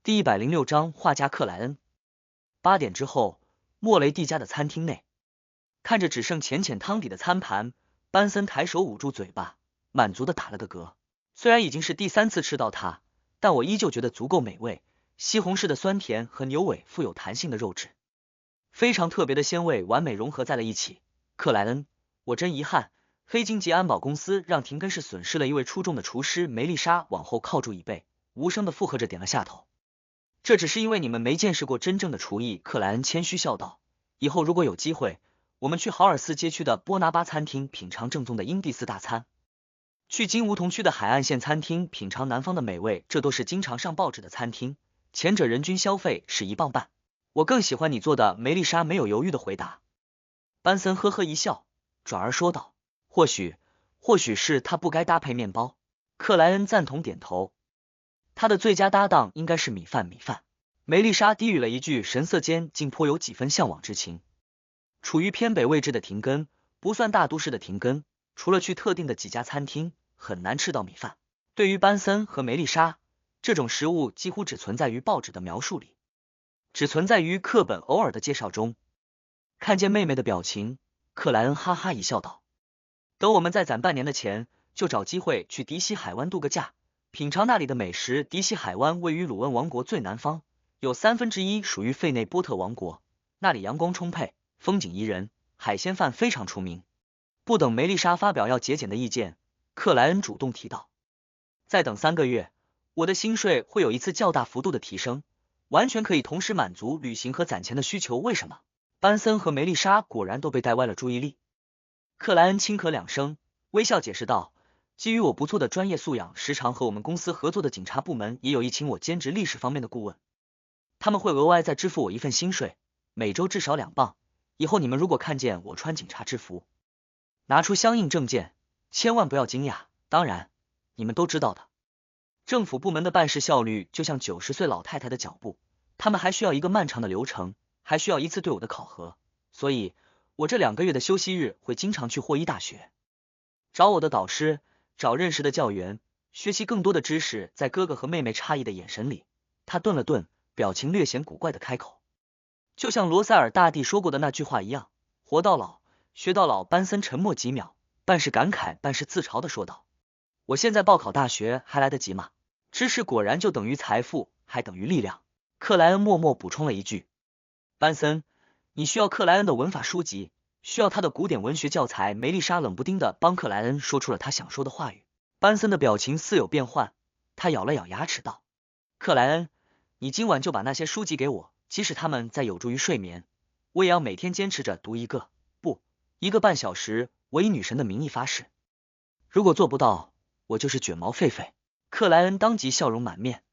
第106章画家克莱恩。8点之后，莫雷蒂家的餐厅内，看着只剩浅浅汤底的餐盘，班森抬手捂住嘴巴，满足的打了个嗝。虽然已经是第3次吃到它，但我依旧觉得足够美味。西红柿的酸甜和牛尾富有弹性的肉质，非常特别的鲜味完美融合在了一起。克莱恩，我真遗憾，非经济安保公司让廷根市损失了一位出众的厨师。梅丽莎往后靠住椅背，无声的附和着点了下头。这只是因为你们没见识过真正的厨艺，克莱恩谦虚笑道。以后如果有机会，我们去豪尔斯街区的波拿巴餐厅品尝正宗的英蒂斯大餐，去金梧桐区的海岸线餐厅品尝南方的美味，这都是经常上报纸的餐厅，前者人均消费是1磅半。我更喜欢你做的，梅丽莎没有犹豫的回答。班森呵呵一笑，转而说道，或许是他不该搭配面包。克莱恩赞同点头，他的最佳搭档应该是米饭。梅丽莎低语了一句，神色间竟颇有几分向往之情。处于偏北位置的廷根，不算大都市的廷根，除了去特定的几家餐厅，很难吃到米饭。对于班森和梅丽莎，这种食物几乎只存在于报纸的描述里，只存在于课本偶尔的介绍中。看见妹妹的表情，克莱恩哈哈一笑道，等我们再攒半年的钱，就找机会去迪西海湾度个假，品尝那里的美食。迪西海湾位于鲁恩王国最南方，有1/3属于费内波特王国，那里阳光充沛，风景宜人，海鲜饭非常出名。不等梅丽莎发表要节俭的意见，克莱恩主动提到，再等3个月，我的薪水会有一次较大幅度的提升，完全可以同时满足旅行和攒钱的需求。为什么？班森和梅丽莎果然都被带歪了注意力。克莱恩轻咳2声，微笑解释道，基于我不错的专业素养，时常和我们公司合作的警察部门也有意请我兼职历史方面的顾问，他们会额外再支付我一份薪水，每周至少2磅。以后你们如果看见我穿警察制服，拿出相应证件，千万不要惊讶。当然，你们都知道的，政府部门的办事效率就像90岁老太太的脚步，他们还需要一个漫长的流程，还需要一次对我的考核，所以我这2个月的休息日会经常去霍伊大学，找我的导师，找认识的教员，学习更多的知识。在哥哥和妹妹诧异的眼神里，他顿了顿，表情略显古怪的开口，就像罗塞尔大帝说过的那句话一样，活到老，学到老。班森沉默几秒，半是感慨半是自嘲的说道，我现在报考大学还来得及吗？知识果然就等于财富，还等于力量。克莱恩默默补充了一句，班森，你需要克莱恩的文法书籍，需要他的古典文学教材。梅丽莎冷不丁的帮克莱恩说出了他想说的话语。班森的表情似有变幻，他咬了咬牙齿道，克莱恩，你今晚就把那些书籍给我，即使他们再有助于睡眠，我也要每天坚持着读1个半小时，我以女神的名义发誓，如果做不到，我就是卷毛狒狒。克莱恩当即笑容满面，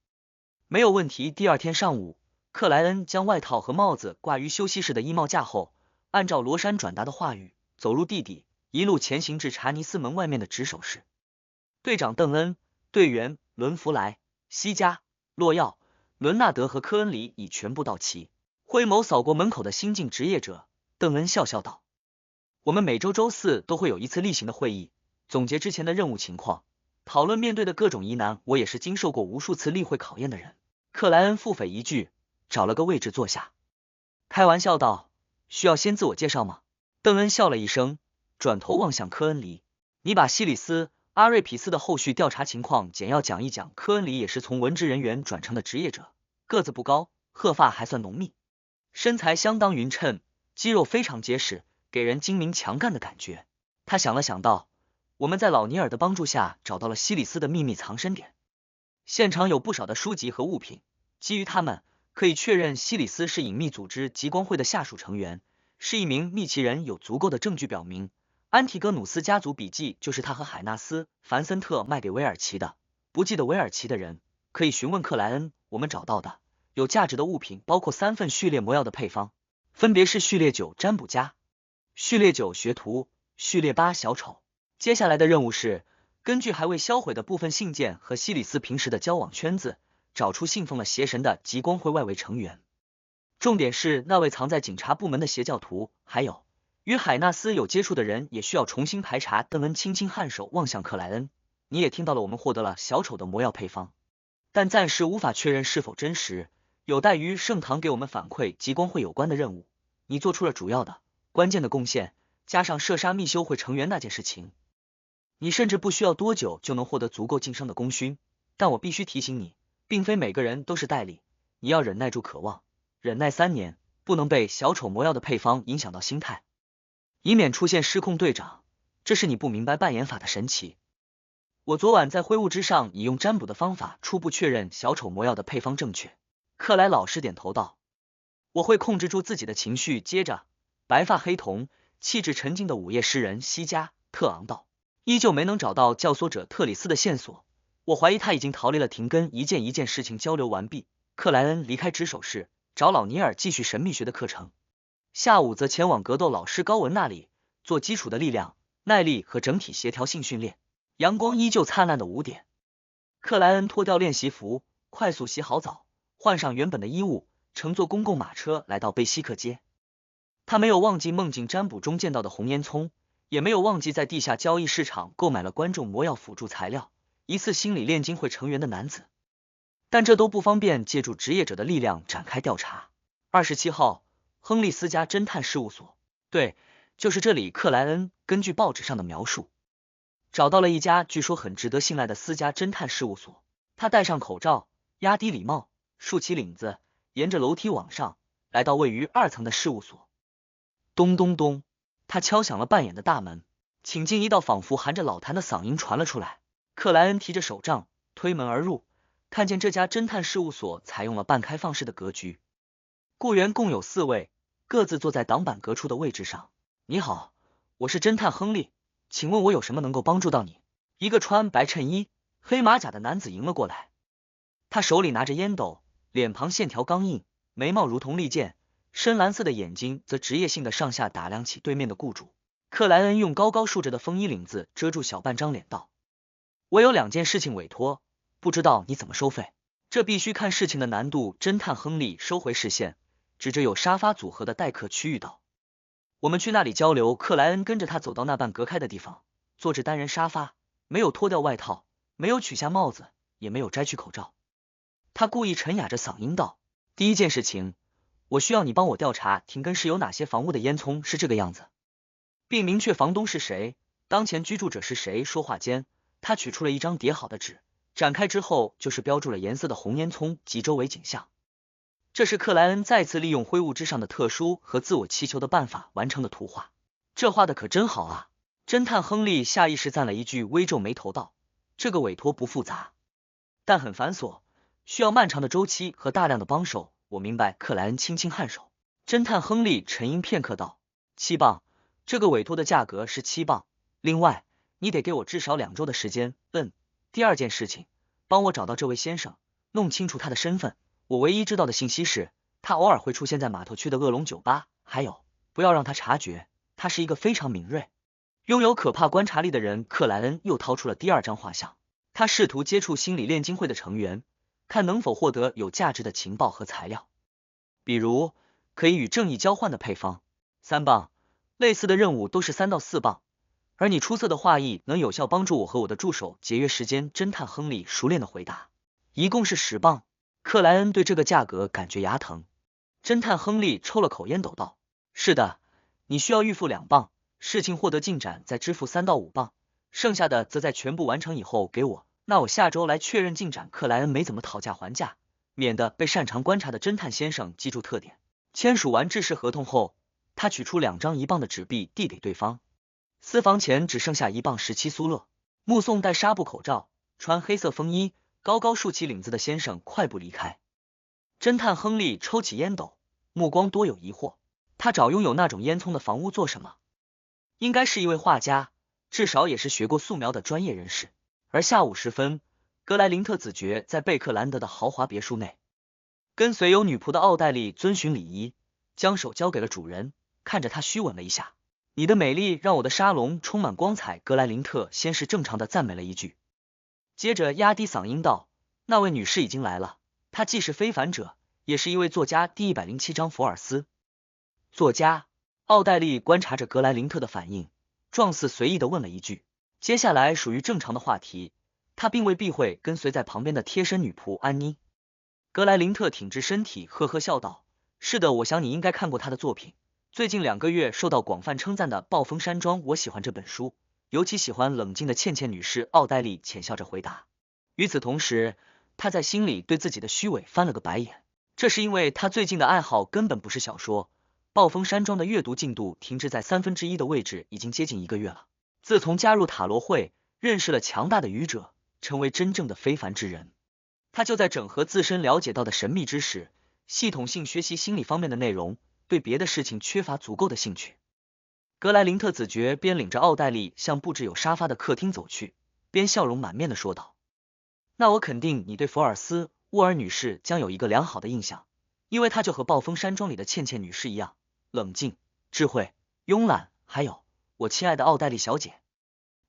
没有问题。第2天上午，克莱恩将外套和帽子挂于休息室的衣帽架后，按照罗珊转达的话语，走入地底，一路前行至查尼斯门外面的值守室。队长邓恩、队员伦弗莱、西加、洛耀、伦纳德和科恩里已全部到齐。挥眸扫过门口的新进职业者，邓恩笑笑道，我们每周周4都会有一次例行的会议，总结之前的任务情况，讨论面对的各种疑难。我也是经受过无数次例会考验的人。克莱恩腹诽一句，找了个位置坐下，开玩笑道，需要先自我介绍吗？邓恩笑了一声，转头望向科恩里，你把西里斯、阿瑞皮斯的后续调查情况简要讲一讲。科恩里也是从文职人员转成的职业者，个子不高，褐发还算浓密，身材相当匀称，肌肉非常结实，给人精明强干的感觉。他想了想道，我们在老尼尔的帮助下找到了西里斯的秘密藏身点，现场有不少的书籍和物品，基于他们可以确认西里斯是隐秘组织极光会的下属成员，是一名秘奇人。有足够的证据表明安提戈努斯家族笔记就是他和海纳斯·凡森特卖给威尔奇的。不记得威尔奇的人可以询问克莱恩。我们找到的有价值的物品包括3份序列魔药的配方，分别是序列9占卜家、序列9学徒、序列8小丑。接下来的任务是根据还未销毁的部分信件和西里斯平时的交往圈子，找出信奉了邪神的极光会外围成员，重点是那位藏在警察部门的邪教徒，还有与海纳斯有接触的人也需要重新排查。邓恩轻轻颔首望向克莱恩，你也听到了，我们获得了小丑的魔药配方。但暂时无法确认是否真实，有待于圣堂给我们反馈极光会有关的任务。你做出了主要的、关键的贡献，加上射杀密修会成员那件事情，你甚至不需要多久就能获得足够晋升的功勋。但我必须提醒你，并非每个人都是代理，你要忍耐住渴望，忍耐3年，不能被小丑魔药的配方影响到心态，以免出现失控。队长，这是你不明白扮演法的神奇。我昨晚在会晤之上已用占卜的方法初步确认小丑魔药的配方正确。克莱老师点头道，我会控制住自己的情绪。接着，白发黑瞳、气质沉静的午夜诗人西加特昂道，依旧没能找到教唆者特里斯的线索，我怀疑他已经逃离了廷根。一件事情交流完毕，克莱恩离开值守室，找老尼尔继续神秘学的课程，下午则前往格斗老师高文那里做基础的力量、耐力和整体协调性训练。阳光依旧灿烂的5点，克莱恩脱掉练习服，快速洗好澡，换上原本的衣物，乘坐公共马车来到贝西克街。他没有忘记梦境占卜中见到的红烟囱，也没有忘记在地下交易市场购买了观众魔药辅助材料，疑似心理炼金会成员的男子，但这都不方便借助职业者的力量展开调查。27号，亨利斯家侦探事务所。对，就是这里。克莱恩根据报纸上的描述，找到了一家据说很值得信赖的私家侦探事务所。他戴上口罩，压低礼帽，竖起领子，沿着楼梯往上，来到位于2层的事务所。咚咚咚，他敲响了扮演的大门。请进！一道仿佛含着老痰的嗓音传了出来。克莱恩提着手杖推门而入，看见这家侦探事务所采用了半开放式的格局，雇员共有4位，各自坐在挡板隔出的位置上。你好，我是侦探亨利，请问我有什么能够帮助到你？一个穿白衬衣、黑马甲的男子迎了过来，他手里拿着烟斗，脸庞线条刚硬，眉毛如同利剑，深蓝色的眼睛则职业性的上下打量起对面的雇主。克莱恩用高高竖着的风衣领子遮住小半张脸道，我有2件事情委托，不知道你怎么收费？这必须看事情的难度。侦探亨利收回视线，指着有沙发组合的待客区域道，我们去那里交流。克莱恩跟着他走到那半隔开的地方，坐至单人沙发，没有脱掉外套，没有取下帽子，也没有摘去口罩。他故意沉哑着嗓音道，第一件事情，我需要你帮我调查廷根市有哪些房屋的烟囱是这个样子，并明确房东是谁，当前居住者是谁。说话间，他取出了一张叠好的纸，展开之后就是标注了颜色的红烟囱及周围景象。这是克莱恩再次利用灰雾之上的特殊和自我祈求的办法完成的图画。这画的可真好啊！侦探亨利下意识赞了一句，微皱眉头道，这个委托不复杂，但很繁琐，需要漫长的周期和大量的帮手。我明白。克莱恩轻轻颔首。侦探亨利沉吟片刻道，7磅，这个委托的价格是7磅，另外你得给我至少2周的时间。第二件事情，帮我找到这位先生，弄清楚他的身份。我唯一知道的信息是，他偶尔会出现在码头区的恶龙酒吧，还有，不要让他察觉，他是一个非常敏锐、拥有可怕观察力的人。克莱恩又掏出了第2张画像，他试图接触心理炼金会的成员，看能否获得有价值的情报和材料，比如可以与正义交换的配方。3磅，类似的任务都是3到4磅，而你出色的画艺能有效帮助我和我的助手节约时间。侦探亨利熟练的回答，一共是10磅。克莱恩对这个价格感觉牙疼。侦探亨利抽了口烟斗道，是的，你需要预付2磅，事情获得进展再支付3到5磅，剩下的则在全部完成以后给我。那我下周来确认进展。克莱恩没怎么讨价还价，免得被擅长观察的侦探先生记住特点。签署完制式合同后，他取出2张1磅的纸币递给对方。私房钱只剩下1磅17苏勒。目送戴纱布口罩、穿黑色风衣、高高竖起领子的先生快步离开。侦探亨利抽起烟斗，目光多有疑惑。他找拥有那种烟囱的房屋做什么？应该是一位画家，至少也是学过素描的专业人士。而下午时分，格莱林特子爵在贝克兰德的豪华别墅内，跟随有女仆的奥黛丽遵循礼仪，将手交给了主人，看着他虚吻了一下。你的美丽让我的沙龙充满光彩。格莱林特先是正常的赞美了一句，接着压低嗓音道，那位女士已经来了，她既是非凡者，也是一位作家。第107章福尔斯。作家？奥黛丽观察着格莱林特的反应，状似随意的问了一句。接下来属于正常的话题，他并未避讳跟随在旁边的贴身女仆安妮。格莱林特挺直身体，呵呵笑道：“是的，我想你应该看过他的作品。最近2个月受到广泛称赞的《暴风山庄》，我喜欢这本书，尤其喜欢冷静的倩倩女士。”奥黛丽浅笑着回答。与此同时，她在心里对自己的虚伪翻了个白眼。这是因为她最近的爱好根本不是小说，《暴风山庄》的阅读进度停滞在1/3的位置，已经接近1个月了。自从加入塔罗会，认识了强大的愚者，成为真正的非凡之人，他就在整合自身了解到的神秘知识，系统性学习心理方面的内容，对别的事情缺乏足够的兴趣。格莱林特子爵边领着奥黛丽向布置有沙发的客厅走去，边笑容满面的说道：“那我肯定你对福尔斯·沃尔女士将有一个良好的印象，因为她就和暴风山庄里的倩倩女士一样，冷静、智慧、慵懒。还有，我亲爱的奥黛丽小姐，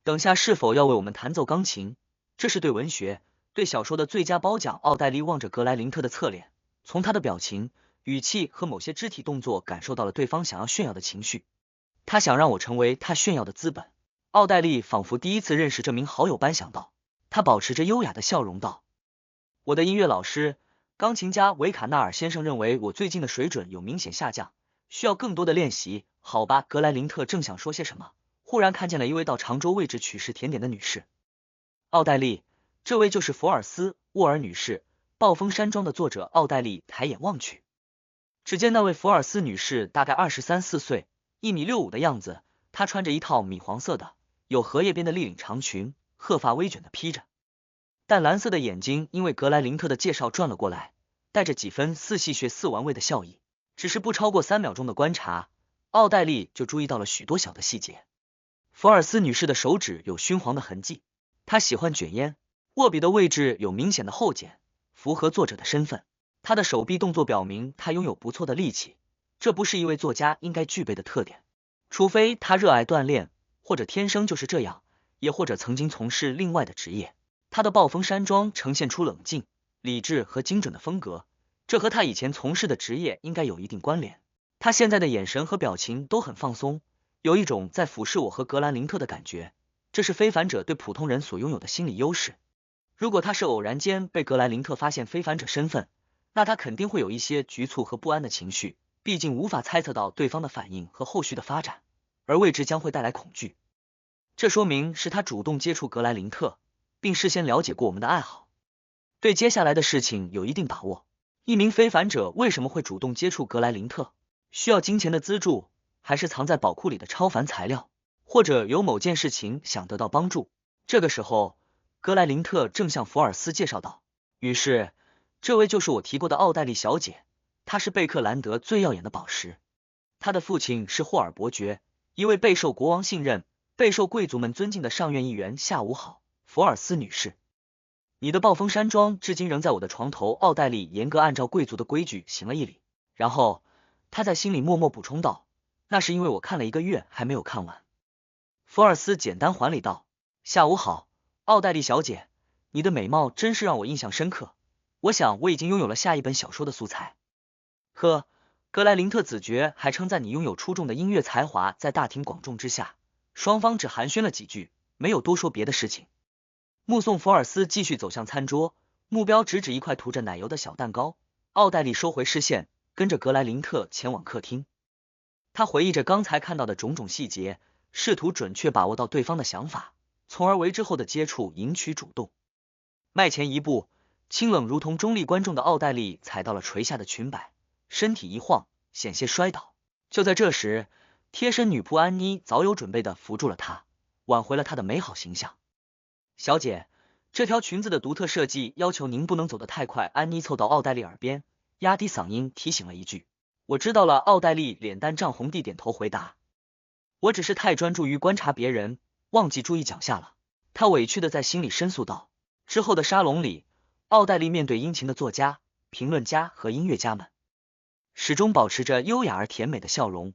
等下是否要为我们弹奏钢琴？这是对文学、对小说的最佳褒奖。”奥黛丽望着格莱林特的侧脸，从他的表情、语气和某些肢体动作感受到了对方想要炫耀的情绪。他想让我成为他炫耀的资本。奥黛丽仿佛第一次认识这名好友般想到，他保持着优雅的笑容道：“我的音乐老师，钢琴家维卡纳尔先生认为我最近的水准有明显下降，需要更多的练习。”好吧，格莱林特正想说些什么，忽然看见了一位到长桌位置取食甜点的女士。奥黛丽，这位就是福尔斯·沃尔女士，暴风山庄的作者。奥黛丽抬眼望去，只见那位福尔斯女士大概23、24岁，1.65米的样子。她穿着一套米黄色的有荷叶边的立领长裙，褐发微卷的披着，淡蓝色的眼睛因为格莱林特的介绍转了过来，带着几分似戏谑似玩味的笑意。只是不超过3秒钟的观察，奥黛丽就注意到了许多小的细节。福尔斯女士的手指有熏黄的痕迹，她喜欢卷烟，握笔的位置有明显的后茧，符合作者的身份。她的手臂动作表明她拥有不错的力气，这不是一位作家应该具备的特点，除非他热爱锻炼，或者天生就是这样，也或者曾经从事另外的职业。他的暴风山庄呈现出冷静、理智和精准的风格，这和他以前从事的职业应该有一定关联。他现在的眼神和表情都很放松，有一种在俯视我和格兰林特的感觉，这是非凡者对普通人所拥有的心理优势。如果他是偶然间被格莱林特发现非凡者身份，那他肯定会有一些局促和不安的情绪，毕竟无法猜测到对方的反应和后续的发展，而未知将会带来恐惧。这说明是他主动接触格莱林特，并事先了解过我们的爱好，对接下来的事情有一定把握。一名非凡者为什么会主动接触格莱林特？需要金钱的资助，还是藏在宝库里的超凡材料，或者有某件事情想得到帮助？这个时候，格莱林特正向福尔斯介绍道：“于是，这位就是我提过的奥黛丽小姐，她是贝克兰德最耀眼的宝石。她的父亲是霍尔伯爵，一位备受国王信任、备受贵族们尊敬的上院议员。下午好，福尔斯女士。你的暴风山庄至今仍在我的床头。”奥黛丽严格按照贵族的规矩行了一礼，然后她在心里默默补充道：“那是因为我看了1个月还没有看完。”福尔斯简单还礼道：“下午好，奥黛丽小姐，你的美貌真是让我印象深刻。我想我已经拥有了下一本小说的素材。呵，格莱林特子爵还称赞你拥有出众的音乐才华。”在大庭广众之下，双方只寒暄了几句，没有多说别的事情。目送福尔斯继续走向餐桌，目标直指一块涂着奶油的小蛋糕。奥黛丽收回视线，跟着格莱林特前往客厅。他回忆着刚才看到的种种细节，试图准确把握到对方的想法，从而为之后的接触赢取主动。迈前一步，清冷如同中立观众的奥黛丽踩到了垂下的裙摆，身体一晃，险些摔倒。就在这时，贴身女仆安妮早有准备的扶住了她，挽回了她的美好形象。小姐，这条裙子的独特设计要求您不能走得太快。安妮凑到奥黛丽耳边，压低嗓音提醒了一句。我知道了。奥黛丽脸蛋涨红地点头回答。我只是太专注于观察别人，忘记注意脚下了。她委屈的在心里申诉道。之后的沙龙里，奥黛丽面对殷勤的作家、评论家和音乐家们，始终保持着优雅而甜美的笑容。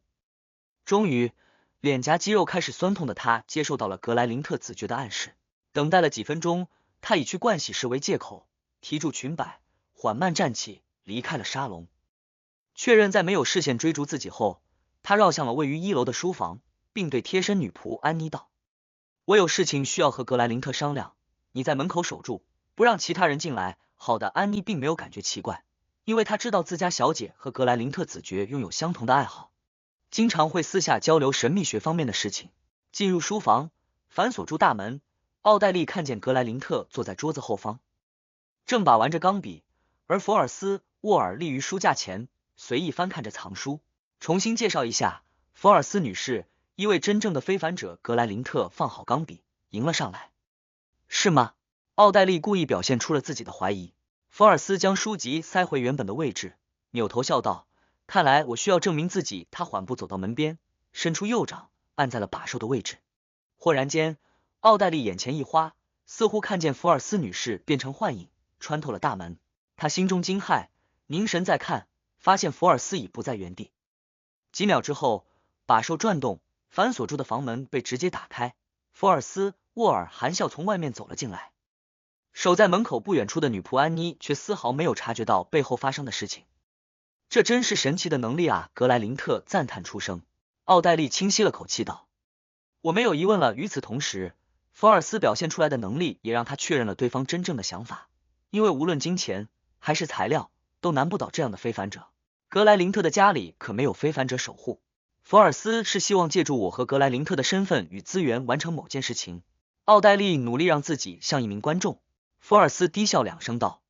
终于，脸颊肌肉开始酸痛的她接受到了格莱林特子爵的暗示。等待了几分钟，她以去盥洗时为借口，提住裙摆，缓慢站起，离开了沙龙。确认在没有视线追逐自己后，她绕向了位于1楼的书房，并对贴身女仆安妮道：“我有事情需要和格莱林特商量，你在门口守住，不让其他人进来。好的，安妮并没有感觉奇怪，因为她知道自家小姐和格莱林特子爵拥有相同的爱好，经常会私下交流神秘学方面的事情。进入书房，反锁住大门，奥黛丽看见格莱林特坐在桌子后方，正把玩着钢笔，而福尔斯·沃尔立于书架前，随意翻看着藏书。重新介绍一下，福尔斯女士，一位真正的非凡者。格莱林特放好钢笔，迎了上来。是吗？奥黛丽故意表现出了自己的怀疑。福尔斯将书籍塞回原本的位置，扭头笑道：看来我需要证明自己。他缓步走到门边，伸出右掌按在了把手的位置。忽然间，奥黛丽眼前一花，似乎看见福尔斯女士变成幻影，穿透了大门。她心中惊骇，凝神再看，发现福尔斯已不在原地。几秒之后，把手转动，反锁住的房门被直接打开，福尔斯·沃尔含笑从外面走了进来。守在门口不远处的女仆安妮却丝毫没有察觉到背后发生的事情。这真是神奇的能力啊！格莱林特赞叹出声。奥黛丽轻吸了口气道：我没有疑问了。与此同时，福尔斯表现出来的能力也让他确认了对方真正的想法，因为无论金钱还是材料都难不倒这样的非凡者。格莱林特的家里可没有非凡者守护，福尔斯是希望借助我和格莱林特的身份与资源完成某件事情。奥黛丽努力让自己像一名观众。福尔斯低笑两声道：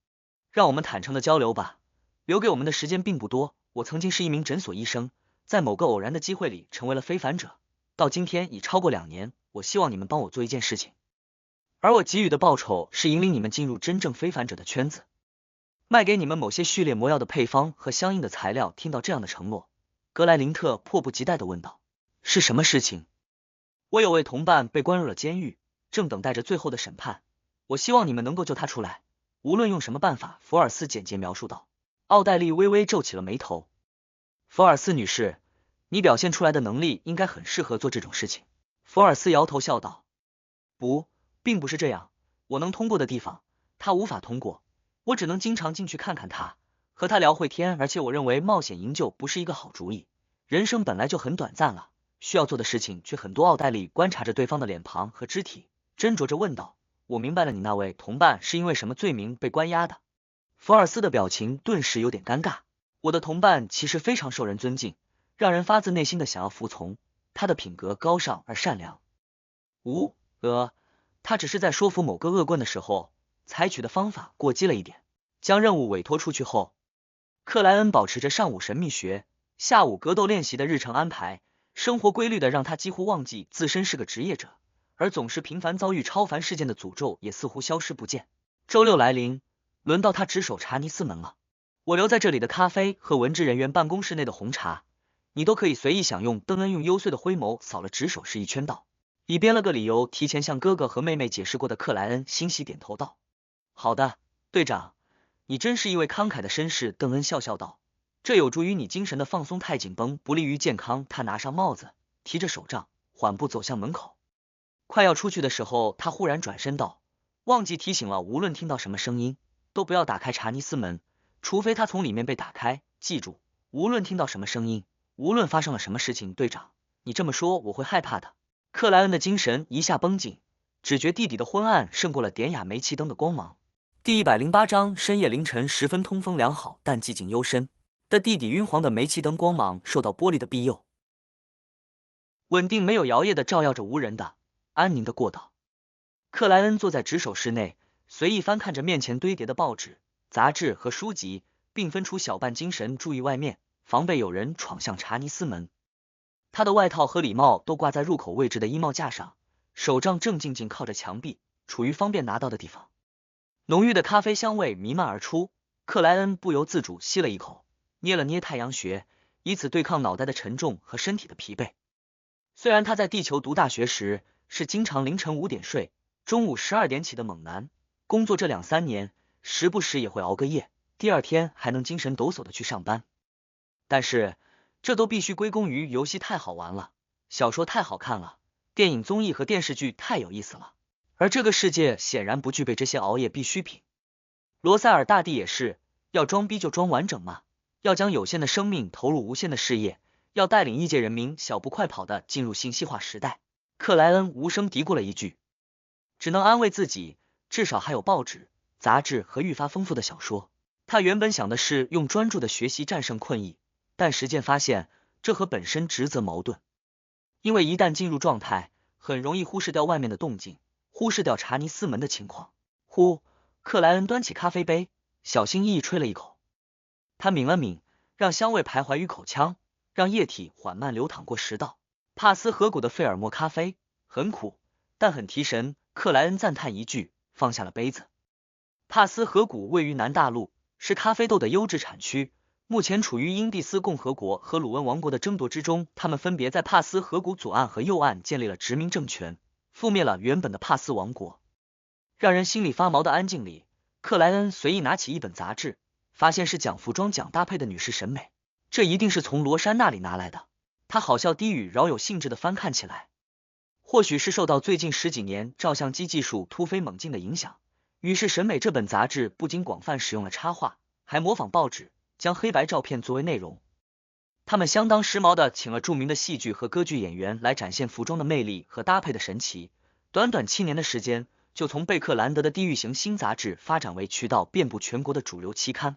让我们坦诚的交流吧，留给我们的时间并不多。我曾经是一名诊所医生，在某个偶然的机会里成为了非凡者，到今天已超过2年。我希望你们帮我做一件事情，而我给予的报酬是引领你们进入真正非凡者的圈子，卖给你们某些序列魔药的配方和相应的材料。听到这样的承诺，格莱林特迫不及待地问道：是什么事情？我有位同伴被关入了监狱，正等待着最后的审判，我希望你们能够救他出来，无论用什么办法。福尔斯简洁描述道。奥黛丽微微皱起了眉头。福尔斯女士，你表现出来的能力应该很适合做这种事情。福尔斯摇头笑道：不，并不是这样，我能通过的地方他无法通过，我只能经常进去看看他，和他聊会天。而且我认为冒险营救不是一个好主意，人生本来就很短暂了，需要做的事情却很多。奥黛丽观察着对方的脸庞和肢体，斟酌着问道：我明白了，你那位同伴是因为什么罪名被关押的？福尔斯的表情顿时有点尴尬。我的同伴其实非常受人尊敬，让人发自内心的想要服从，他的品格高尚而善良。他只是在说服某个恶棍的时候采取的方法过激了一点。将任务委托出去后，克莱恩保持着上午神秘学、下午格斗练习的日程安排，生活规律的让他几乎忘记自身是个职业者，而总是频繁遭遇超凡事件的诅咒也似乎消失不见。周六来临，轮到他值守查尼斯门了。我留在这里的咖啡和文职人员办公室内的红茶，你都可以随意享用。邓恩用幽邃的灰眸扫了值守室一圈道，以编了个理由提前向哥哥和妹妹解释过的克莱恩欣喜点头道：好的，队长，你真是一位慷慨的绅士。邓恩笑笑道，这有助于你精神的放松，太紧绷不利于健康。他拿上帽子，提着手杖，缓步走向门口。快要出去的时候，他忽然转身道：忘记提醒了，无论听到什么声音，都不要打开查尼斯门，除非他从里面被打开。记住，无论听到什么声音，无论发生了什么事情。队长，你这么说我会害怕的。克莱恩的精神一下绷紧，只觉地底的昏暗胜过了典雅煤气灯的光芒。第108章深夜凌晨时分，通风良好但寂静幽深的地底，晕黄的煤气灯光芒受到玻璃的庇佑，稳定没有摇曳的照耀着无人的安宁的过道。克莱恩坐在值守室内，随意翻看着面前堆叠的报纸、杂志和书籍，并分出小半精神注意外面，防备有人闯向查尼斯门。他的外套和礼帽都挂在入口位置的衣帽架上，手杖正静静靠着墙壁，处于方便拿到的地方。浓郁的咖啡香味弥漫而出，克莱恩不由自主吸了一口，捏了捏太阳穴，以此对抗脑袋的沉重和身体的疲惫。虽然他在地球读大学时是经常凌晨5点睡，中午12点起的猛男，工作这2-3年，时不时也会熬个夜，第二天还能精神抖擞的去上班。但是这都必须归功于游戏太好玩了，小说太好看了，电影综艺和电视剧太有意思了，而这个世界显然不具备这些熬夜必需品。罗塞尔大帝也是，要装逼就装完整嘛，要将有限的生命投入无限的事业，要带领异界人民小步快跑的进入信息化时代。克莱恩无声嘀咕了一句，只能安慰自己，至少还有报纸、杂志和愈发丰富的小说。他原本想的是用专注的学习战胜困意，但实践发现这和本身职责矛盾。因为一旦进入状态，很容易忽视掉外面的动静，忽视掉查尼斯门的情况。呼，克莱恩端起咖啡杯，小心翼翼吹了一口。他抿了抿，让香味徘徊于口腔，让液体缓慢流淌过食道。帕斯河谷的费尔莫咖啡很苦，但很提神。克莱恩赞叹一句，放下了杯子。帕斯河谷位于南大陆，是咖啡豆的优质产区，目前处于英蒂斯共和国和鲁汶王国的争夺之中。他们分别在帕斯河谷左岸和右岸建立了殖民政权，覆灭了原本的帕斯王国。让人心里发毛的安静里，克莱恩随意拿起一本杂志，发现是讲服装讲搭配的女士审美。这一定是从罗珊那里拿来的。他好笑低语，饶有兴致地翻看起来。或许是受到最近10几年照相机技术突飞猛进的影响，于是审美这本杂志不仅广泛使用了插画，还模仿报纸，将黑白照片作为内容。他们相当时髦地请了著名的戏剧和歌剧演员来展现服装的魅力和搭配的神奇。短短7年的时间，就从贝克兰德的地域型新杂志发展为渠道遍布全国的主流期刊。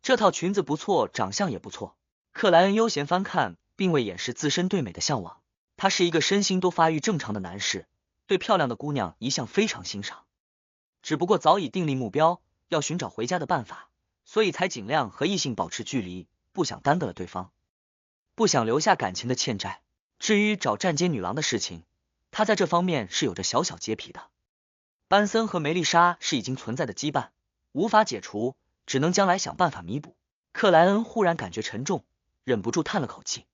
这套裙子不错，长相也不错。克莱恩悠闲翻看，并未掩饰自身对美的向往。他是一个身心都发育正常的男士，对漂亮的姑娘一向非常欣赏。只不过早已订立目标，要寻找回家的办法，所以才尽量和异性保持距离，不想耽搁了对方，不想留下感情的欠债。至于找站街女郎的事情，他在这方面是有着小小洁癖的。班森和梅丽莎是已经存在的羁绊，无法解除，只能将来想办法弥补。克莱恩忽然感觉沉重，忍不住叹了口气。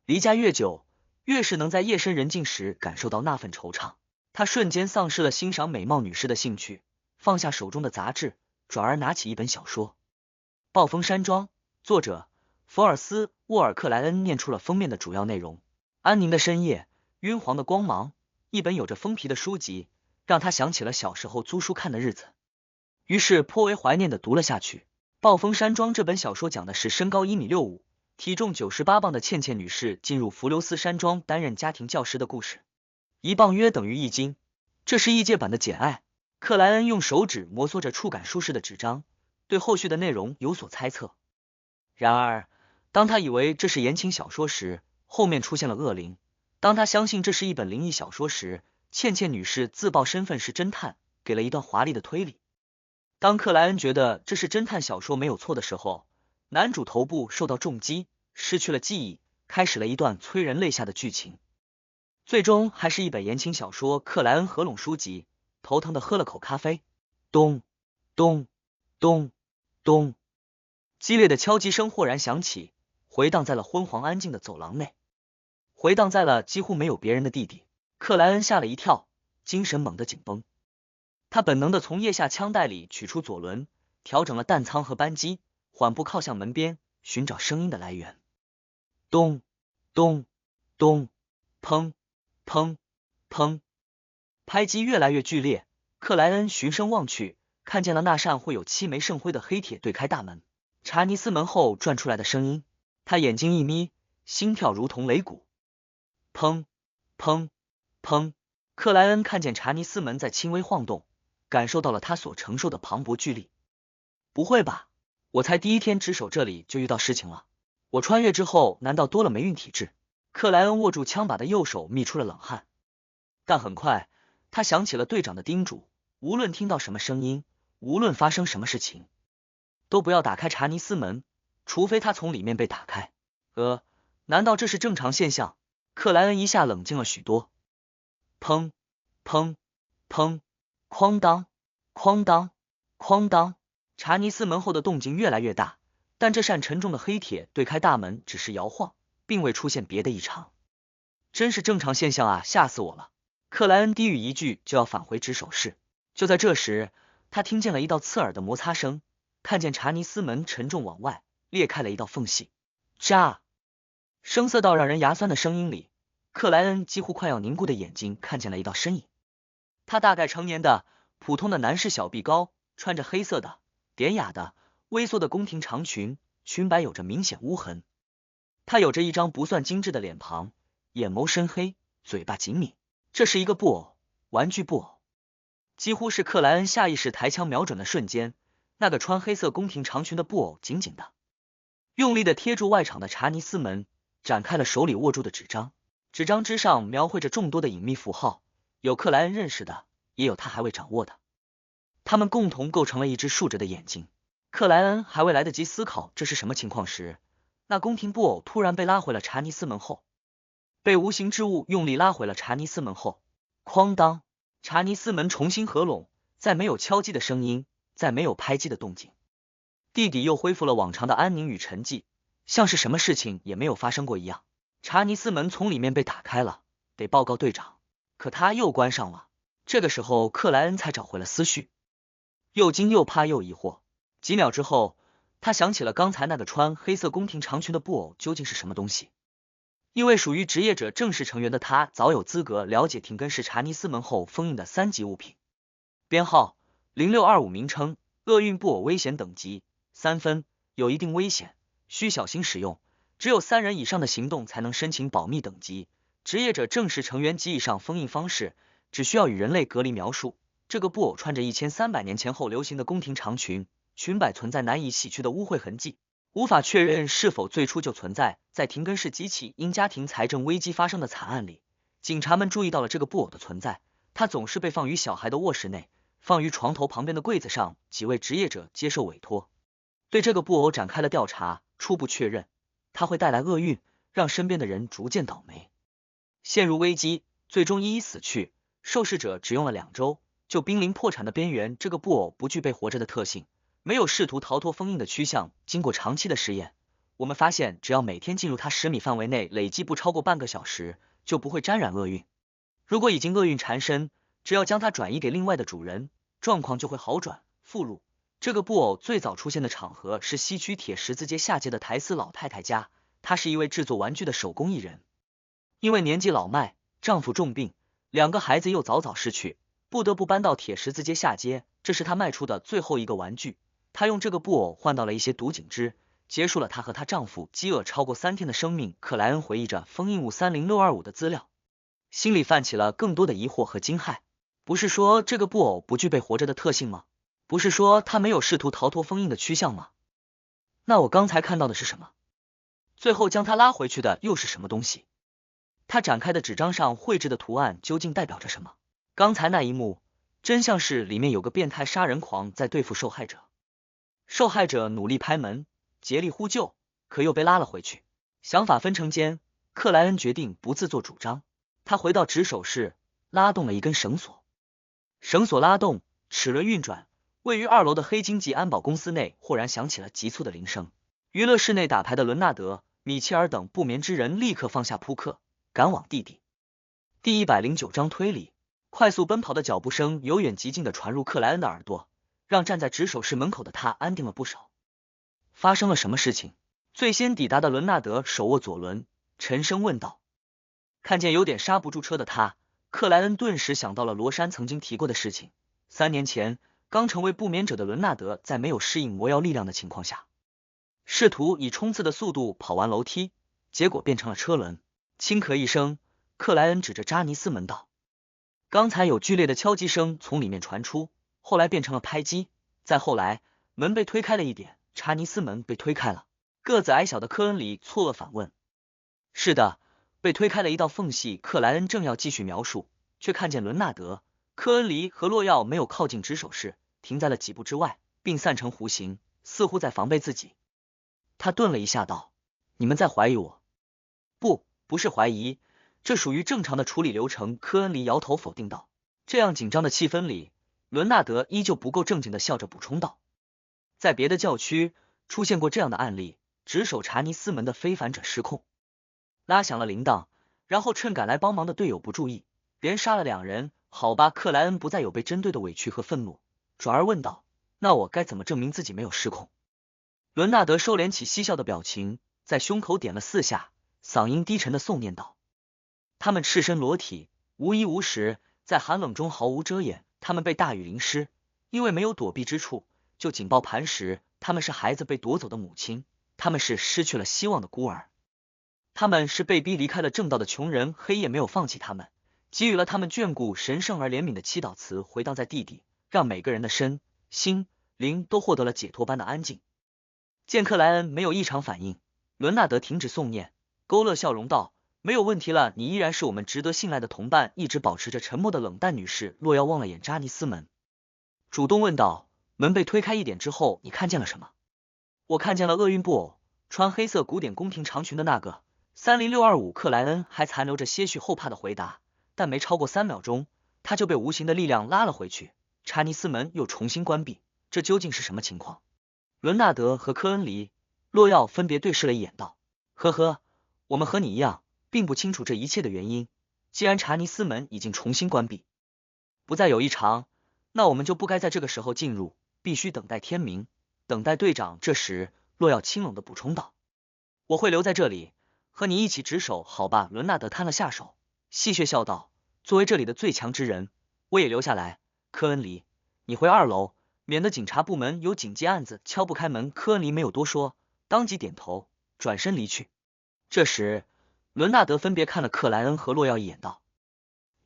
离家越久，越是能在夜深人静时感受到那份惆怅。他瞬间丧失了欣赏美貌女士的兴趣，放下手中的杂志，转而拿起一本小说《暴风山庄》，作者福尔斯·沃尔克莱恩念出了封面的主要内容：安宁的深夜，晕黄的光芒，一本有着封皮的书籍，让他想起了小时候租书看的日子，于是颇为怀念地读了下去。《暴风山庄》这本小说讲的是身高1.65米，体重98磅的倩倩女士进入弗留斯山庄担任家庭教师的故事。1磅约等于1斤，这是异界版的简爱。克莱恩用手指摩挲着触感舒适的纸张，对后续的内容有所猜测。然而，当他以为这是言情小说时，后面出现了恶灵；当他相信这是一本灵异小说时，倩倩女士自曝身份是侦探，给了一段华丽的推理。当克莱恩觉得这是侦探小说没有错的时候，男主头部受到重击，失去了记忆，开始了一段催人泪下的剧情。最终还是一本言情小说。克莱恩合拢书籍，头疼的喝了口咖啡。咚咚咚咚，激烈的敲击声豁然响起，回荡在了昏黄安静的走廊内，回荡在了几乎没有别人的地底。克莱恩吓了一跳，精神猛地紧绷。他本能的从腋下枪袋里取出左轮，调整了弹仓和扳机，缓步靠向门边，寻找声音的来源。咚咚咚，砰砰砰，拍击越来越剧烈。克莱恩循声望去，看见了那扇会有7枚圣徽的黑铁对开大门，查尼斯门后传出来的声音。他眼睛一眯，心跳如同擂鼓。砰砰砰，克莱恩看见查尼斯门在轻微晃动，感受到了他所承受的磅礴巨力。不会吧，我才第1天值守这里就遇到事情了？我穿越之后难道多了霉运体质？克莱恩握住枪把的右手密出了冷汗。但很快他想起了队长的叮嘱，无论听到什么声音，无论发生什么事情，都不要打开查尼斯门，除非他从里面被打开。难道这是正常现象？克莱恩一下冷静了许多。砰砰砰，哐当哐当哐当，查尼斯门后的动静越来越大，但这扇沉重的黑铁对开大门只是摇晃，并未出现别的异常。真是正常现象啊，吓死我了。克莱恩低语一句就要返回值守室，就在这时，他听见了一道刺耳的摩擦声，看见查尼斯门沉重往外裂开了一道缝隙。喳，声色到让人牙酸的声音里，克莱恩几乎快要凝固的眼睛看见了一道身影。他大概成年的普通的男士，小臂高，穿着黑色的典雅的微缩的宫廷长裙，裙摆有着明显污痕。他有着一张不算精致的脸庞，眼眸深黑，嘴巴紧抿。这是一个布偶，玩具布偶。几乎是克莱恩下意识抬枪瞄准的瞬间，那个穿黑色宫廷长裙的布偶紧紧的、用力的贴住外场的查尼斯门，展开了手里握住的纸张。纸张之上描绘着众多的隐秘符号，有克莱恩认识的，也有他还未掌握的。他们共同构成了一只竖着的眼睛。克莱恩还未来得及思考这是什么情况时，那宫廷布偶突然被拉回了查尼斯门后，被无形之物用力拉回了查尼斯门后。哐当，查尼斯门重新合拢，再没有敲击的声音，再没有拍击的动静，地底又恢复了往常的安宁与沉寂，像是什么事情也没有发生过一样。查尼斯门从里面被打开了，得报告队长，可他又关上了。这个时候克莱恩才找回了思绪，又惊又怕又疑惑。几秒之后，他想起了刚才那个穿黑色宫廷长裙的布偶究竟是什么东西。因为属于职业者正式成员的他，早有资格了解停根式查尼斯门后封印的3级物品。编号0625，名称厄运布偶，危险等级3分，有一定危险，需小心使用，只有3人以上的行动才能申请保密等级。职业者正式成员及以上封印方式，只需要与人类隔离描述。这个布偶穿着1300年前后流行的宫廷长裙，裙摆存在难以洗去的污秽痕迹，无法确认是否最初就存在。在停根市几起因家庭财政危机发生的惨案里，警察们注意到了这个布偶的存在。它总是被放于小孩的卧室内，放于床头旁边的柜子上。几位职业者接受委托，对这个布偶展开了调查，初步确认它会带来厄运，让身边的人逐渐倒霉，陷入危机，最终一一死去。受试者只用了2周就濒临破产的边缘。这个布偶不具备活着的特性，没有试图逃脱封印的趋向。经过长期的实验，我们发现只要每天进入它10米范围内累计不超过半个小时，就不会沾染厄运。如果已经厄运缠身，只要将它转移给另外的主人，状况就会好转。附录：这个布偶最早出现的场合是西区铁十字街下街的台斯老太太家，她是一位制作玩具的手工艺人。因为年纪老迈，丈夫重病，2个孩子又早早逝去，不得不搬到铁十字街下街。这是她卖出的最后一个玩具。她用这个布偶换到了一些毒锦汁，结束了她和她丈夫饥饿超过3天的生命。克莱恩回忆着封印物30625的资料，心里泛起了更多的疑惑和惊骇。不是说这个布偶不具备活着的特性吗？不是说他没有试图逃脱封印的趋向吗？那我刚才看到的是什么？最后将他拉回去的又是什么东西？他展开的纸张上绘制的图案究竟代表着什么？刚才那一幕真像是里面有个变态杀人狂在对付受害者。受害者努力拍门，竭力呼救，可又被拉了回去。想法纷呈间，克莱恩决定不自作主张。他回到值守室，拉动了一根绳索。绳索拉动，齿轮运转，位于2楼的黑金级安保公司内忽然响起了急促的铃声。娱乐室内打牌的伦纳德、米切尔等不眠之人立刻放下扑克，赶往地底。第109章推理。快速奔跑的脚步声由远及近的传入克莱恩的耳朵，让站在值守室门口的他安定了不少。发生了什么事情？最先抵达的伦纳德手握左轮，沉声问道。看见有点刹不住车的他，克莱恩顿时想到了罗珊曾经提过的事情。3年前，刚成为不眠者的伦纳德在没有适应魔药力量的情况下，试图以冲刺的速度跑完楼梯，结果变成了车轮。轻咳一声，克莱恩指着扎尼斯门道。刚才有剧烈的敲击声从里面传出，后来变成了拍击，再后来门被推开了一点，查尼斯门被推开了。个子矮小的科恩里错愕反问。是的，被推开了一道缝隙。克莱恩正要继续描述，却看见伦纳德、科恩里和洛耀没有靠近值守室，停在了几步之外，并散成弧形，似乎在防备自己。他顿了一下道：你们在怀疑我？不是怀疑，这属于正常的处理流程。科恩里摇头否定道。这样紧张的气氛里，伦纳德依旧不够正经的笑着补充道。在别的教区出现过这样的案例，值守查尼斯门的非凡者失控，拉响了铃铛，然后趁赶来帮忙的队友不注意，连杀了2人。好吧，克莱恩不再有被针对的委屈和愤怒，转而问道，那我该怎么证明自己没有失控？伦纳德收敛起嬉笑的表情，在胸口点了4下，嗓音低沉的诵念道。他们赤身裸体，无衣无食，在寒冷中毫无遮掩，他们被大雨淋湿，因为没有躲避之处，就紧抱磐石。他们是孩子被夺走的母亲，他们是失去了希望的孤儿，他们是被逼离开了正道的穷人。黑夜没有放弃他们，给予了他们眷顾神圣而怜悯的祈祷词回荡在地底，让每个人的身心灵都获得了解脱般的安静。见克莱恩没有异常反应，伦纳德停止诵念，勾勒笑容道：“没有问题了，你依然是我们值得信赖的同伴。”一直保持着沉默的冷淡女士洛要望了眼扎尼斯门，主动问道：“门被推开一点之后，你看见了什么？”我看见了厄运布偶，穿黑色古典宫廷长裙的那个。30625克莱恩还残留着些许后怕的回答，但没超过3秒钟，他就被无形的力量拉了回去。查尼斯门又重新关闭，这究竟是什么情况？伦纳德和科恩离、洛耀分别对视了一眼，道：“呵呵，我们和你一样，并不清楚这一切的原因。既然查尼斯门已经重新关闭，不再有异常，那我们就不该在这个时候进入，必须等待天明，等待队长。”这时，洛耀清冷的补充道：“我会留在这里，和你一起值守，好吧？”伦纳德摊了下手，戏谑笑道：“作为这里的最强之人，我也留下来。科恩离，你回2楼，免得警察部门有警戒案子敲不开门。”科恩离没有多说，当即点头，转身离去。这时，伦纳德分别看了克莱恩和洛耀一眼，道：“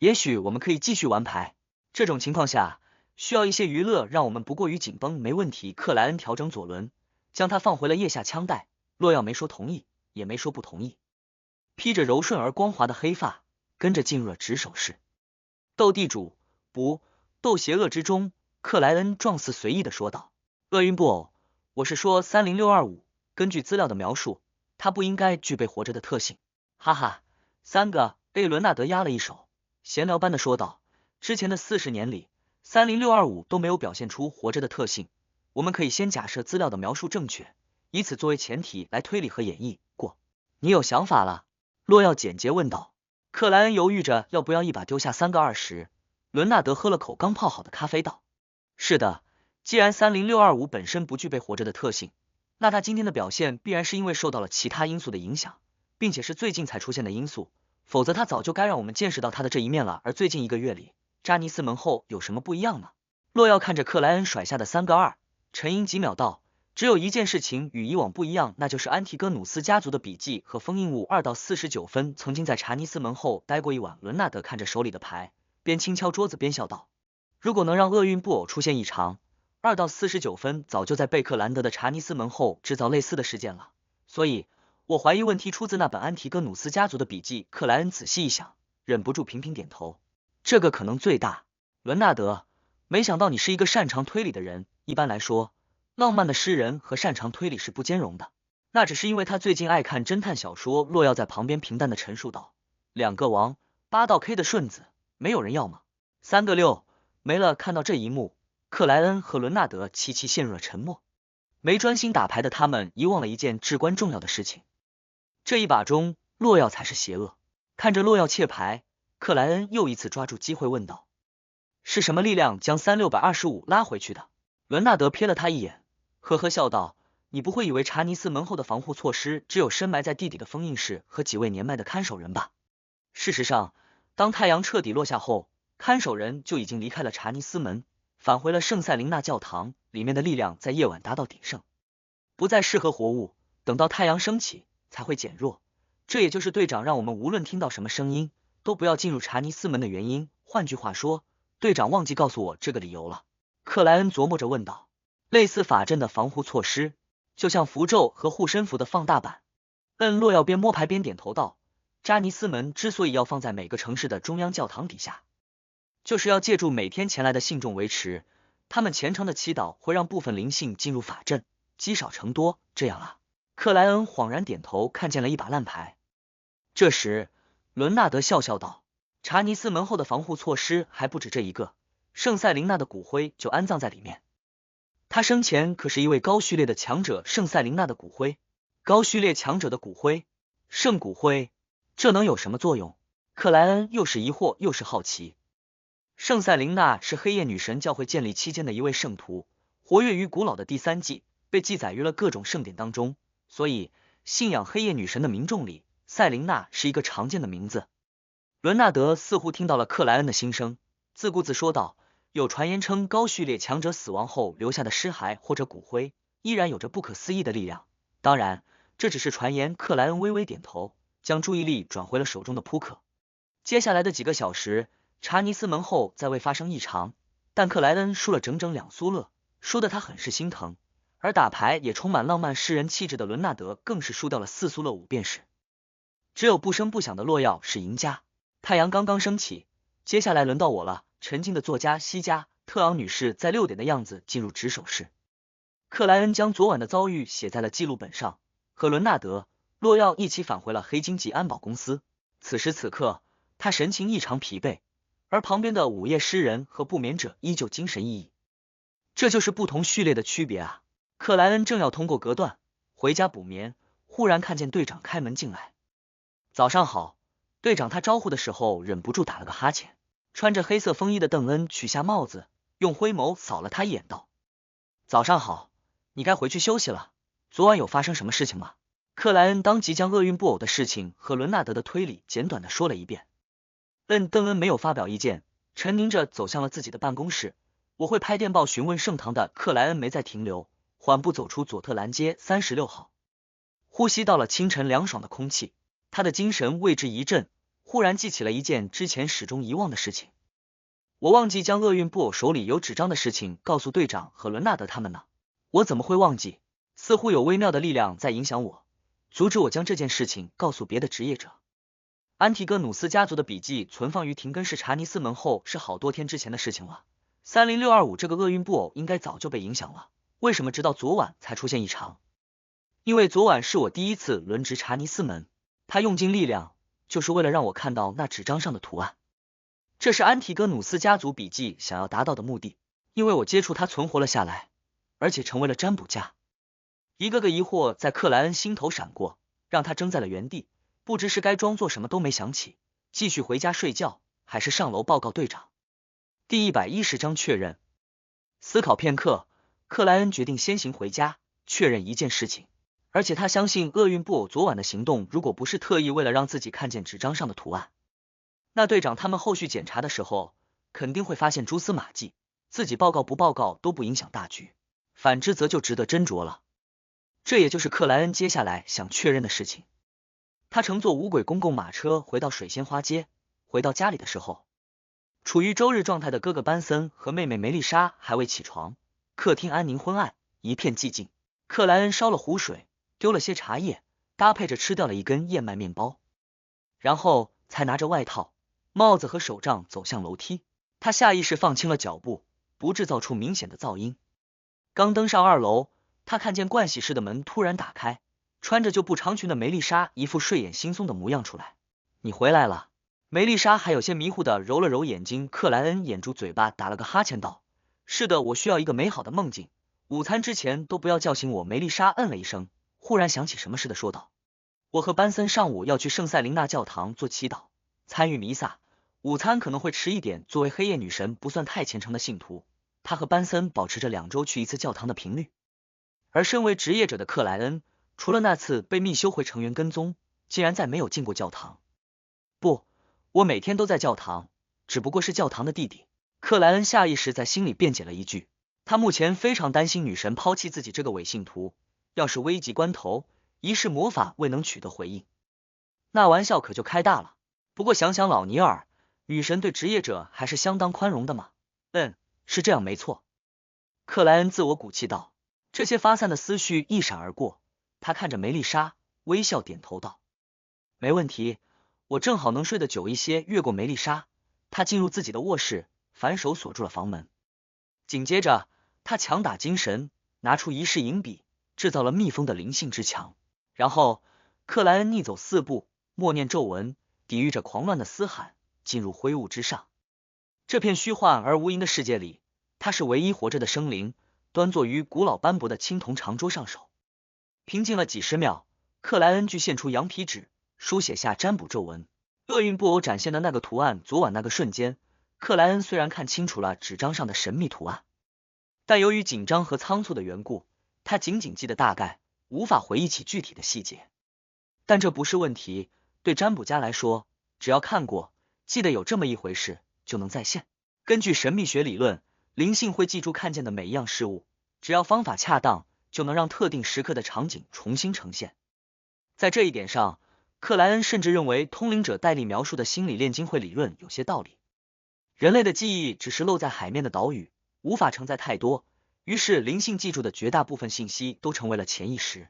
也许我们可以继续玩牌。这种情况下，需要一些娱乐，让我们不过于紧绷。”没问题。克莱恩调整左轮，将他放回了腋下枪袋。洛耀没说同意，也没说不同意，披着柔顺而光滑的黑发，跟着进入了值守室。斗地主，不，斗邪恶之中。克莱恩状似随意的说道：“厄运布偶，我是说30625，根据资料的描述，他不应该具备活着的特性。”哈哈，3个。被伦纳德压了一手，闲聊般的说道：“之前的40年里，30625都没有表现出活着的特性。我们可以先假设资料的描述正确，以此作为前提来推理和演绎过。你有想法了？”洛耀简洁问道。克莱恩犹豫着要不要一把丢下3个20。伦纳德喝了口刚泡好的咖啡道：“是的，既然30625本身不具备活着的特性，那他今天的表现必然是因为受到了其他因素的影响，并且是最近才出现的因素，否则他早就该让我们见识到他的这一面了。而最近1个月里，扎尼斯门后有什么不一样呢？”洛耀看着克莱恩甩下的3个2，沉吟几秒道：“只有一件事情与以往不一样，那就是安提戈努斯家族的笔记和封印物。2到49分曾经在查尼斯门后待过一晚。”伦纳德看着手里的牌，边轻敲桌子边笑道：“如果能让厄运布偶出现异常，2到49分早就在贝克兰德的查尼斯门后制造类似的事件了，所以我怀疑问题出自那本安提戈努斯家族的笔记。”克莱恩仔细一想，忍不住频频点头：“这个可能最大。伦纳德，没想到你是一个擅长推理的人。一般来说，浪漫的诗人和擅长推理是不兼容的。那只是因为他最近爱看侦探小说。”洛耀在旁边平淡的陈述道：“2个王，8道 K 的顺子，没有人要吗？3个6，没了。”看到这一幕，克莱恩和伦纳德齐齐陷入了沉默。没专心打牌的他们遗忘了一件至关重要的事情，这一把中洛耀才是邪恶。看着洛耀切牌，克莱恩又一次抓住机会问道：“是什么力量将3625拉回去的？”伦纳德瞥了他一眼，呵呵笑道：“你不会以为查尼斯门后的防护措施只有深埋在地底的封印室和几位年迈的看守人吧？事实上，当太阳彻底落下后，看守人就已经离开了查尼斯门，返回了圣塞琳娜教堂。里面的力量在夜晚达到鼎盛，不再适合活物，等到太阳升起才会减弱。这也就是队长让我们无论听到什么声音都不要进入查尼斯门的原因。换句话说，队长忘记告诉我这个理由了。”克莱恩琢磨着问道：“类似法阵的防护措施，就像符咒和护身符的放大版。”洛耀边摸牌边点头道：“扎尼斯门之所以要放在每个城市的中央教堂底下，就是要借助每天前来的信众维持，他们虔诚的祈祷会让部分灵性进入法阵，积少成多，这样啊。”克莱恩恍然点头，看见了一把烂牌。这时，伦纳德笑笑道：“查尼斯门后的防护措施还不止这一个，圣塞琳娜的骨灰就安葬在里面。他生前可是一位高序列的强者。”圣塞琳娜的骨灰，高序列强者的骨灰，圣骨灰，这能有什么作用？克莱恩又是疑惑又是好奇。圣塞琳娜是黑夜女神教会建立期间的一位圣徒，活跃于古老的第3纪，被记载于了各种圣典当中，所以信仰黑夜女神的民众里，塞琳娜是一个常见的名字。伦纳德似乎听到了克莱恩的心声，自顾自说道：“有传言称高序列强者死亡后留下的尸骸或者骨灰依然有着不可思议的力量，当然这只是传言。”克莱恩微微点头，将注意力转回了手中的扑克。接下来的几个小时，查尼斯门后再未发生异常，但克莱恩输了整整2苏勒，输得他很是心疼。而打牌也充满浪漫诗人气质的伦纳德更是输掉了4苏勒5便士。只有不声不响的洛耀是赢家。太阳刚刚升起，接下来轮到我了。沉静的作家西加特昂女士在6点的样子进入值守室。克莱恩将昨晚的遭遇写在了记录本上，和伦纳德、洛耀一起返回了黑金级安保公司。此时此刻，他神情异常疲惫，而旁边的午夜诗人和不眠者依旧精神奕奕。这就是不同序列的区别啊！克莱恩正要通过隔断回家补眠，忽然看见队长开门进来。早上好，队长他招呼的时候忍不住打了个哈欠。穿着黑色风衣的邓恩取下帽子，用灰眸扫了他一眼道：早上好，你该回去休息了，昨晚有发生什么事情吗？克莱恩当即将厄运布偶的事情和伦纳德的推理简短的说了一遍。邓恩没有发表意见，沉凝着走向了自己的办公室。我会派电报询问盛唐的。克莱恩没再停留，缓步走出佐特兰街36号，呼吸到了清晨凉爽的空气，他的精神为之一振，忽然记起了一件之前始终遗忘的事情。我忘记将厄运布偶手里有纸张的事情告诉队长和伦纳德他们呢。我怎么会忘记？似乎有微妙的力量在影响我，阻止我将这件事情告诉别的职业者。安提戈努斯家族的笔记存放于廷根市查尼斯门后是好多天之前的事情了。30625这个厄运布偶应该早就被影响了，为什么直到昨晚才出现异常？因为昨晚是我第一次轮值查尼斯门，他用尽力量就是为了让我看到那纸张上的图案。这是安提戈努斯家族笔记想要达到的目的，因为我接触他存活了下来，而且成为了占卜家。一个个疑惑在克莱恩心头闪过，让他怔在了原地，不知是该装作什么都没想起，继续回家睡觉，还是上楼报告队长。第110章确认。思考片刻，克莱恩决定先行回家，确认一件事情，而且他相信厄运布偶昨晚的行动如果不是特意为了让自己看见纸张上的图案，那队长他们后续检查的时候肯定会发现蛛丝马迹，自己报告不报告都不影响大局，反之则就值得斟酌了。这也就是克莱恩接下来想确认的事情。他乘坐无轨公共马车回到水仙花街，回到家里的时候，处于周日状态的哥哥班森和妹妹梅丽莎还未起床，客厅安宁昏暗，一片寂静。克莱恩烧了壶水，丢了些茶叶，搭配着吃掉了一根燕麦面包，然后才拿着外套、帽子和手杖走向楼梯。他下意识放轻了脚步，不制造出明显的噪音。刚登上2楼，他看见盥洗室的门突然打开，穿着旧布长裙的梅丽莎一副睡眼惺忪的模样出来。你回来了。梅丽莎还有些迷糊的揉了揉眼睛，克莱恩掩住嘴巴打了个哈欠道：是的，我需要一个美好的梦境，午餐之前都不要叫醒我。梅丽莎嗯了一声，忽然想起什么似的说道：我和班森上午要去圣塞琳娜教堂做祈祷，参与弥撒，午餐可能会迟一点。作为黑夜女神不算太虔诚的信徒，她和班森保持着2周去一次教堂的频率。而身为职业者的克莱恩，除了那次被密修会成员跟踪，竟然再没有进过教堂。不，我每天都在教堂，只不过是教堂的弟弟。克莱恩下意识在心里辩解了一句，他目前非常担心女神抛弃自己这个伪信徒，要是危急关头一试魔法未能取得回应，那玩笑可就开大了。不过想想老尼尔，女神对职业者还是相当宽容的嘛。是这样没错。克莱恩自我鼓气道。这些发散的思绪一闪而过，他看着梅丽莎，微笑点头道：没问题，我正好能睡得久一些。越过梅丽莎，他进入自己的卧室，反手锁住了房门。紧接着他强打精神，拿出仪式银笔，制造了密封的灵性之墙。然后克莱恩逆走4步，默念咒文，抵御着狂乱的嘶喊，进入灰雾之上。这片虚幻而无垠的世界里，他是唯一活着的生灵，端坐于古老斑驳的青铜长桌上手。平静了几十秒，克莱恩具现出羊皮纸，书写下占卜咒文。厄运布偶展现的那个图案，昨晚那个瞬间，克莱恩虽然看清楚了纸张上的神秘图案，但由于紧张和仓促的缘故，他仅仅记得大概，无法回忆起具体的细节。但这不是问题，对占卜家来说，只要看过，记得有这么一回事，就能再现。根据神秘学理论，灵性会记住看见的每一样事物，只要方法恰当，就能让特定时刻的场景重新呈现。在这一点上，克莱恩甚至认为通灵者戴利描述的心理炼金会理论有些道理。人类的记忆只是露在海面的岛屿，无法承载太多，于是灵性记住的绝大部分信息都成为了潜意识，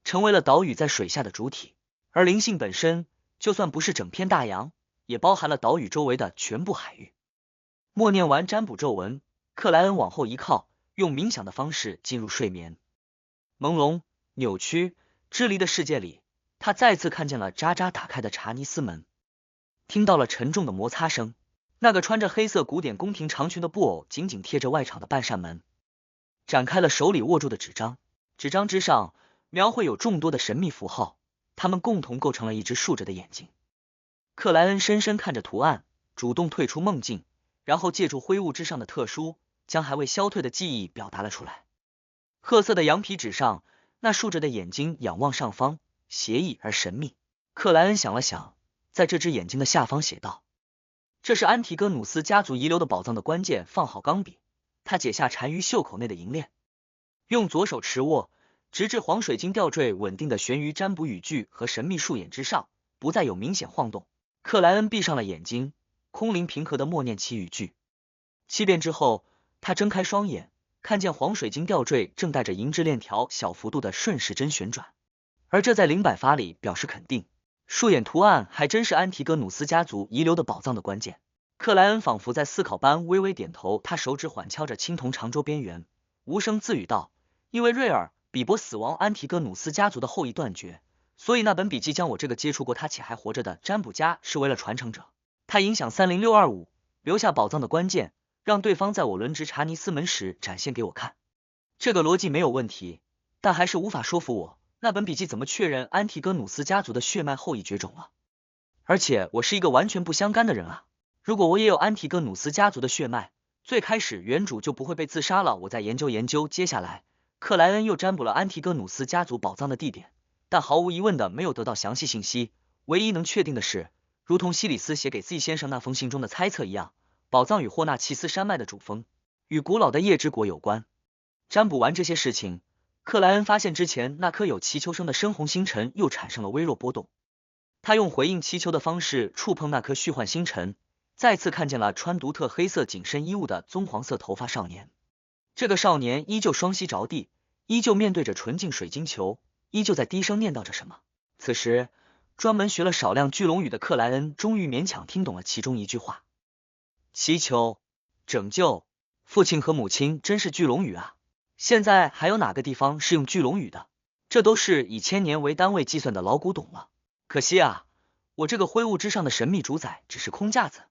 成为了岛屿在水下的主体。而灵性本身，就算不是整片大洋，也包含了岛屿周围的全部海域。默念完占卜咒文，克莱恩往后一靠，用冥想的方式进入睡眠。朦胧、扭曲、支离的世界里，他再次看见了渣渣打开的查尼斯门，听到了沉重的摩擦声。那个穿着黑色古典宫廷长裙的布偶紧紧贴着外场的半扇门，展开了手里握住的纸张，纸张之上描绘有众多的神秘符号，它们共同构成了一只竖着的眼睛。克莱恩深深看着图案，主动退出梦境，然后借助灰雾之上的特殊，将还未消退的记忆表达了出来。褐色的羊皮纸上，那竖着的眼睛仰望上方，邪异而神秘。克莱恩想了想，在这只眼睛的下方写道：这是安提戈努斯家族遗留的宝藏的关键。放好钢笔，他解下单于袖口内的银链，用左手持握，直至黄水晶吊坠稳定的悬于占卜语句和神秘树眼之上，不再有明显晃动。克莱恩闭上了眼睛，空灵平和的默念其语句。7遍之后，他睁开双眼，看见黄水晶吊坠正带着银质链条小幅度的顺时针旋转，而这在灵摆法里表示肯定。树眼图案还真是安提戈努斯家族遗留的宝藏的关键。克莱恩仿佛在思考般微微点头，他手指缓敲着青铜长桌边缘，无声自语道：因为瑞尔·比伯死亡，安提戈努斯家族的后裔断绝，所以那本笔记将我这个接触过他且还活着的占卜家视为了传承者。他影响30625，留下宝藏的关键，让对方在我轮值查尼斯门时展现给我看。这个逻辑没有问题，但还是无法说服我。那本笔记怎么确认安提戈努斯家族的血脉后裔绝种了？而且我是一个完全不相干的人啊！如果我也有安提戈努斯家族的血脉，最开始原主就不会被自杀了。我再研究。接下来，克莱恩又占卜了安提戈努斯家族宝藏的地点，但毫无疑问的没有得到详细信息。唯一能确定的是，如同西里斯写给 C 先生那封信中的猜测一样，宝藏与霍纳奇斯山脉的主峰，与古老的夜之国有关。占卜完这些事情，克莱恩发现之前那颗有祈求声的深红星辰又产生了微弱波动。他用回应祈求的方式触碰那颗虚幻星辰，再次看见了穿独特黑色紧身衣物的棕黄色头发少年。这个少年依旧双膝着地，依旧面对着纯净水晶球，依旧在低声念叨着什么。此时，专门学了少量巨龙语的克莱恩终于勉强听懂了其中一句话：祈求、拯救、父亲和母亲，真是巨龙语啊！现在还有哪个地方是用巨龙语的？这都是以千年为单位计算的老古董了。可惜啊，我这个灰雾之上的神秘主宰只是空架子，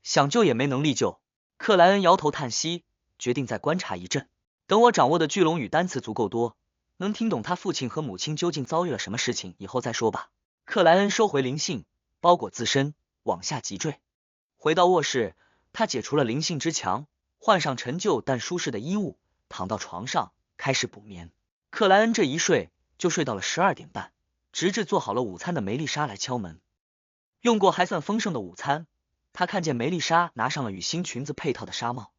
想救也没能力救。克莱恩摇头叹息，决定再观察一阵，等我掌握的巨龙语单词足够多，能听懂他父亲和母亲究竟遭遇了什么事情以后再说吧。克莱恩收回灵性，包裹自身，往下急坠。回到卧室，他解除了灵性之墙，换上陈旧但舒适的衣物，躺到床上开始补眠。克莱恩这一睡就睡到了12点半，直至做好了午餐的梅丽莎来敲门。用过还算丰盛的午餐，他看见梅丽莎拿上了与新裙子配套的纱帽，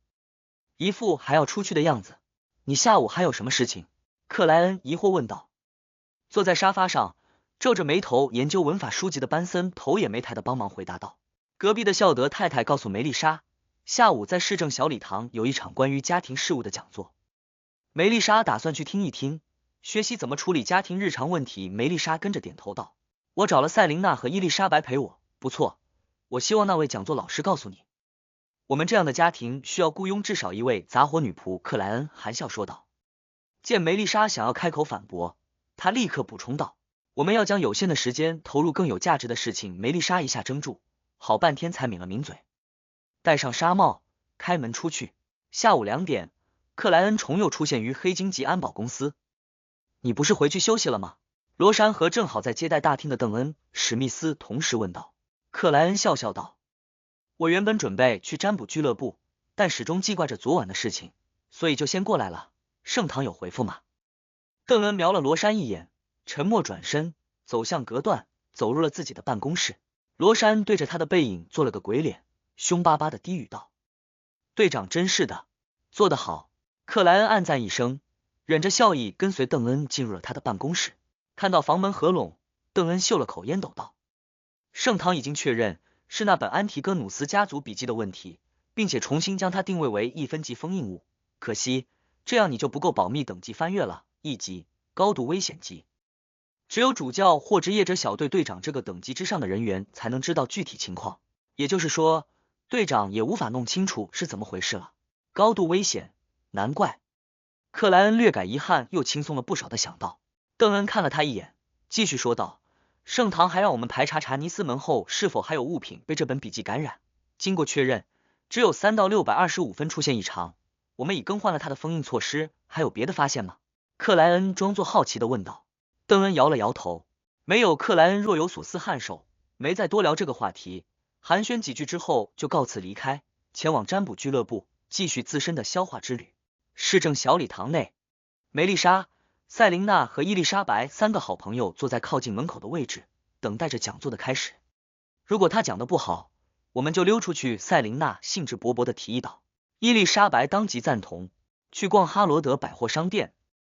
一副还要出去的样子。你下午还有什么事情？克莱恩疑惑问道。坐在沙发上皱着眉头研究文法书籍的班森头也没抬的帮忙回答道。隔壁的孝德太太告诉梅丽莎，下午在市政小礼堂有一场关于家庭事务的讲座，梅丽莎打算去听一听，学习怎么处理家庭日常问题。梅丽莎跟着点头道，我找了赛琳娜和伊丽莎白陪我，不错，我希望那位讲座老师告诉你，我们这样的家庭需要雇佣至少一位杂活女仆。克莱恩含笑说道。见梅丽莎想要开口反驳，他立刻补充道，我们要将有限的时间投入更有价值的事情。梅丽莎一下怔住，好半天才抿了抿嘴，戴上纱帽，开门出去。下午2点，克莱恩重又出现于黑金级安保公司。你不是回去休息了吗？罗珊和正好在接待大厅的邓恩、史密斯同时问道。克莱恩笑笑道，我原本准备去占卜俱乐部，但始终记挂着昨晚的事情，所以就先过来了。盛堂有回复吗？邓恩瞄了罗珊一眼，沉默转身走向隔断，走入了自己的办公室。罗珊对着他的背影做了个鬼脸，凶巴巴的低语道，队长真是的，做得好。克莱恩暗赞一声，忍着笑意跟随邓恩进入了他的办公室。看到房门合拢，邓恩嗅了口烟斗道：“盛唐已经确认是那本安提戈努斯家族笔记的问题，并且重新将它定位为1分级封印物。可惜，这样你就不够保密等级翻越了，1级，高度危险级。只有主教或职业者小队队长这个等级之上的人员才能知道具体情况。也就是说，队长也无法弄清楚是怎么回事了。高度危险，难怪。”克莱恩略感遗憾，又轻松了不少的想到。邓恩看了他一眼，继续说道：“盛唐还让我们排查查尼斯门后是否还有物品被这本笔记感染。经过确认，只有3到625分出现异常。我们已更换了他的封印措施，还有别的发现吗？”克莱恩装作好奇的问道。邓恩摇了摇头，没有。克莱恩若有所思颔首，没再多聊这个话题，寒暄几句之后就告辞离开，前往占卜俱乐部继续自身的消化之旅。市政小礼堂内，梅丽莎、赛琳娜和伊丽莎白3个好朋友坐在靠近门口的位置，等待着讲座的开始。如果他讲的不好，我们就溜出去。赛琳娜兴致勃勃地提议道。伊丽莎白当即赞同。去逛哈罗德百货商店，